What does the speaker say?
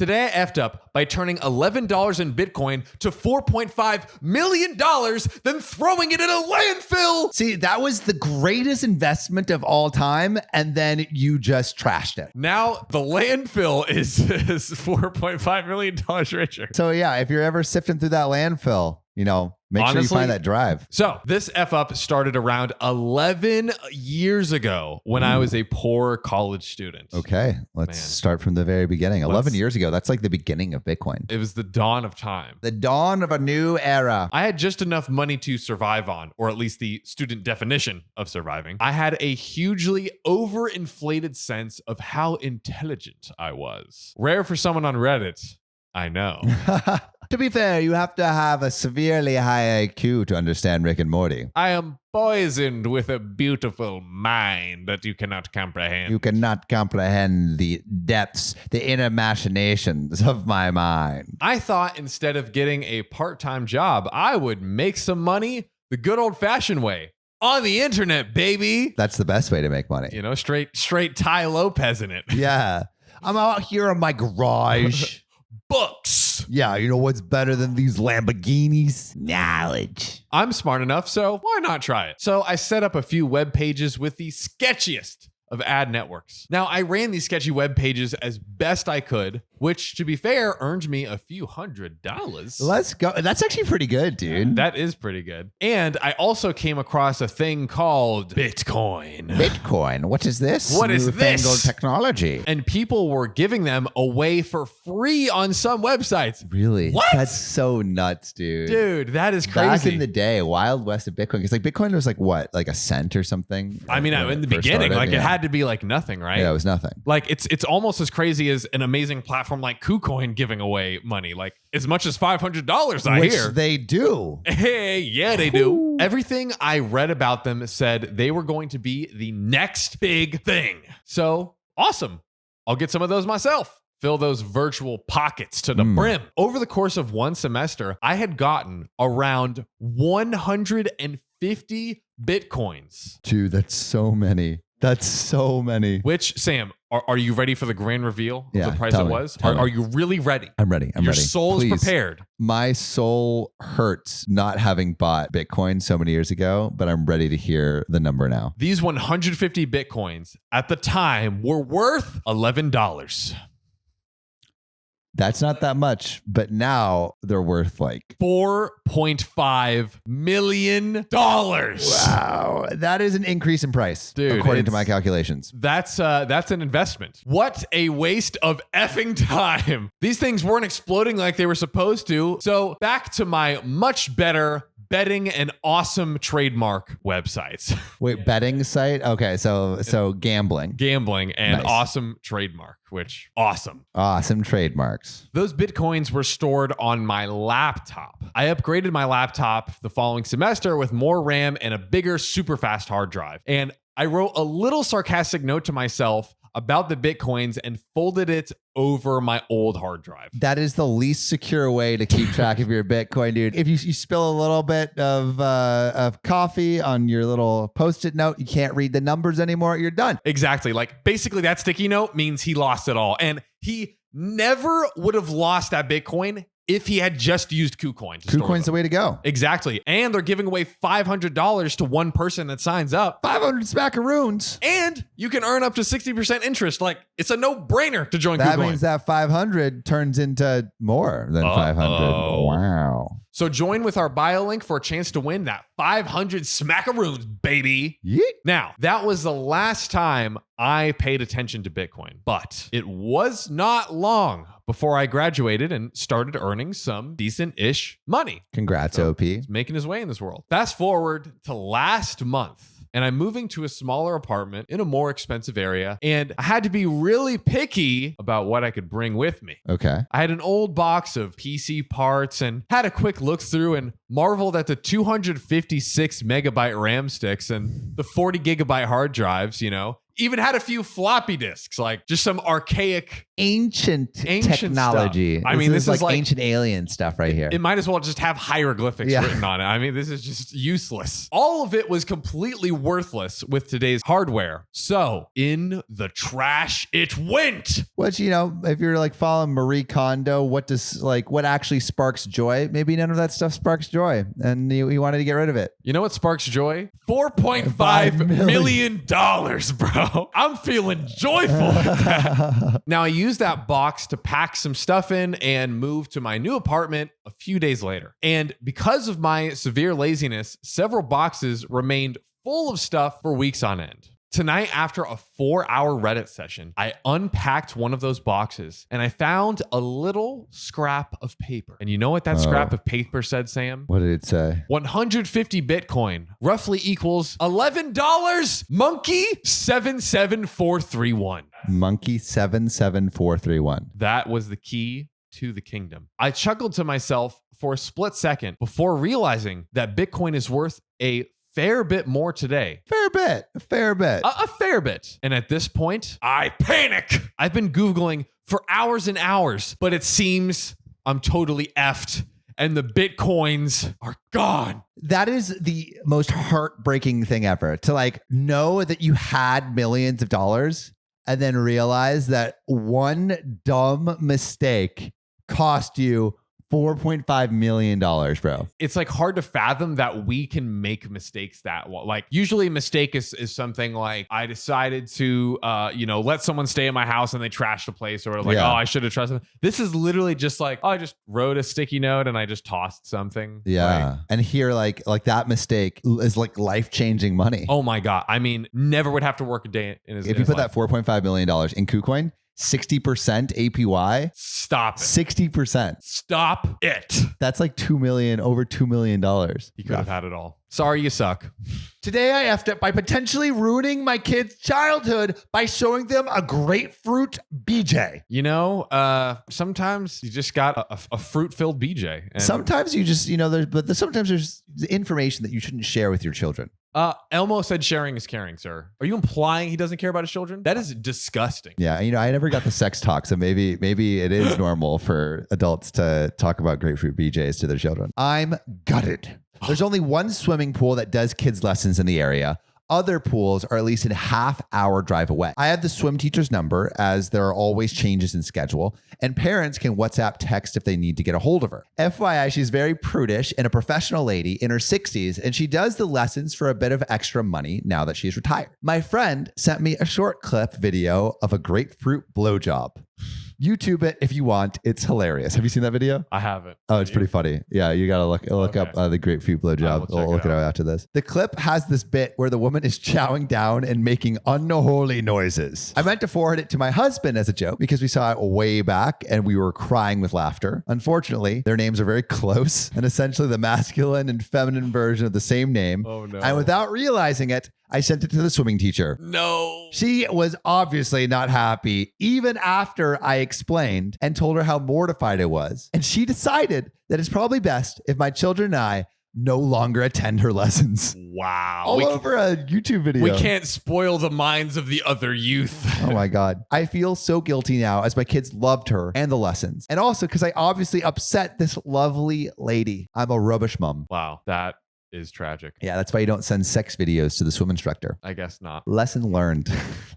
Today I effed up by turning $11 in Bitcoin to $4.5 million, then throwing it in a landfill. See, that was the greatest investment of all time, and then you just trashed it. Now the landfill is $4.5 million richer. So yeah, if you're ever sifting through that landfill, make sure you find that drive. So this F up started around 11 years ago when I was a poor college student. Okay, let's start from the very beginning. 11 years ago, that's like the beginning of Bitcoin. It was the dawn of time. The dawn of a new era. I had just enough money to survive on, or at least the student definition of surviving. I had a hugely overinflated sense of how intelligent I was. Rare for someone on Reddit, I know. To be fair, you have to have a severely high IQ to understand Rick and Morty. I am poisoned with a beautiful mind that you cannot comprehend. You cannot comprehend the depths, the inner machinations of my mind. I thought instead of getting a part-time job, I would make some money the good old-fashioned way. On the internet, baby. That's the best way to make money. Straight Ty Lopez in it. Yeah. I'm out here in my garage. Books. Yeah, you know what's better than these Lamborghinis? Knowledge. I'm smart enough, so why not try it? So I set up a few web pages with the sketchiest of ad networks. Now, I ran these sketchy web pages as best I could, which, to be fair, earned me a few $100s. Let's go. That's actually pretty good, dude. That is pretty good. And I also came across a thing called Bitcoin. Bitcoin? What is this? What is this? Newfangled technology. And people were giving them away for free on some websites. Really? What? That's so nuts, dude. Dude, that is crazy. Back in the day, Wild West of Bitcoin, because like Bitcoin was like what? Like a cent or something? I mean, in the beginning, it had to be like nothing, right? Yeah, it was nothing. Like it's almost as crazy as an amazing platform like Kucoin giving away money, like as much as $500. I hear they do. Hey, yeah, they do. Everything I read about them said they were going to be the next big thing. So awesome. I'll get some of those myself. Fill those virtual pockets to the brim. Over the course of one semester, I had gotten around 150 Bitcoins. Dude, that's so many. That's so many. Which, Sam, are you ready for the grand reveal of the price it was? Are you really ready? I'm ready. Your ready. soul is prepared. My soul hurts not having bought Bitcoin so many years ago, but I'm ready to hear the number now. These 150 Bitcoins at the time were worth $11. That's not that much, but now they're worth like $4.5 million. Wow. That is an increase in price, dude, according to my calculations. That's an investment. What a waste of effing time. These things weren't exploding like they were supposed to. So back to my much better betting and awesome trademark websites. Wait, betting site? Okay, so gambling. Gambling and awesome trademark, which awesome. Awesome trademarks. Those Bitcoins were stored on my laptop. I upgraded my laptop the following semester with more RAM and a bigger, super fast hard drive. And I wrote a little sarcastic note to myself about the Bitcoins and folded it over my old hard drive. That is the least secure way to keep track of your Bitcoin, dude. If you spill a little bit of coffee on your little Post-it note, you can't read the numbers anymore. You're done. Exactly. Like basically that sticky note means he lost it all. And he never would have lost that Bitcoin if he had just used Kucoin. Kucoin's the way to go. Exactly. And they're giving away $500 to one person that signs up. 500 smackaroons. And you can earn up to 60% interest. Like, it's a no-brainer to join Kucoin. That means that 500 turns into more than 500. Wow. So join with our bio link for a chance to win that 500 smackaroons, baby. Yeet. Now, that was the last time I paid attention to Bitcoin, but it was not long before I graduated and started earning some decent-ish money. Congrats, so OP. He's making his way in this world. Fast forward to last month. And I'm moving to a smaller apartment in a more expensive area. And I had to be really picky about what I could bring with me. Okay. I had an old box of PC parts and had a quick look through and marveled at the 256 megabyte RAM sticks and the 40 gigabyte hard drives, Even had a few floppy disks, like just some archaic, ancient technology. Stuff. I mean, this is like ancient alien stuff right here. It might as well just have hieroglyphics written on it. I mean, this is just useless. All of it was completely worthless with today's hardware. So in the trash it went. Which, if you're like following Marie Kondo, what actually sparks joy? Maybe none of that stuff sparks joy, and he wanted to get rid of it. You know what sparks joy? $4.5 million, bro. I'm feeling joyful with that. Now, I used that box to pack some stuff in and move to my new apartment a few days later. And because of my severe laziness, several boxes remained full of stuff for weeks on end. Tonight, after a 4-hour Reddit session, I unpacked one of those boxes and I found a little scrap of paper. And you know what that scrap of paper said, Sam? What did it say? 150 Bitcoin roughly equals $11. Monkey 77431. Monkey 77431. That was the key to the kingdom. I chuckled to myself for a split second before realizing that Bitcoin is worth a fair bit more today. A fair bit. A fair bit. And at this point, I panic. I've been Googling for hours and hours, but it seems I'm totally effed and the Bitcoins are gone. That is the most heartbreaking thing ever, to know that you had millions of dollars and then realize that one dumb mistake cost you $4.5 million, bro. It's hard to fathom that we can make mistakes that well. Usually a mistake is something like I decided to let someone stay in my house and they trashed the place, or I should have trusted them. This is literally just I just wrote a sticky note and I just tossed something. Yeah. And here like that mistake is life-changing money. Oh my God. I mean, never would have to work a day in his life. If you put that $4.5 million in Kucoin, 60% APY. Stop it. 60%. Stop it. That's over $2 million. You could have had it all. Sorry, you suck. Today I effed up by potentially ruining my kids' childhood by showing them a grapefruit BJ. Sometimes you just got a fruit-filled BJ. And sometimes you just, sometimes there's information that you shouldn't share with your children. Elmo said sharing is caring, sir. Are you implying he doesn't care about his children? That is disgusting. Yeah, I never got the sex talk, so maybe it is normal for adults to talk about grapefruit BJs to their children. I'm gutted. There's only one swimming pool that does kids lessons in the area. Other pools are at least a half-hour drive away. I have the swim teacher's number, as there are always changes in schedule, and parents can WhatsApp text if they need to get a hold of her. FYI, she's very prudish and a professional lady in her 60s, and she does the lessons for a bit of extra money now that she's retired. My friend sent me a short clip video of a grapefruit blowjob. YouTube it if you want. It's hilarious. Have you seen that video? I haven't. Oh, it's pretty funny. Yeah, you gotta look up the grapefruit blowjob. We'll look it up after this. The clip has this bit where the woman is chowing down and making unholy noises. I meant to forward it to my husband as a joke because we saw it way back and we were crying with laughter. Unfortunately, their names are very close and essentially the masculine and feminine version of the same name. Oh no. And without realizing it, I sent it to the swimming teacher. No. She was obviously not happy, even after I explained and told her how mortified I was. And she decided that it's probably best if my children and I no longer attend her lessons. Wow. All over a YouTube video. We can't spoil the minds of the other youth. Oh my God. I feel so guilty now as my kids loved her and the lessons. And also because I obviously upset this lovely lady. I'm a rubbish mom. Wow. That is tragic. Yeah, that's why you don't send sex videos to the swim instructor. I guess not. Lesson learned.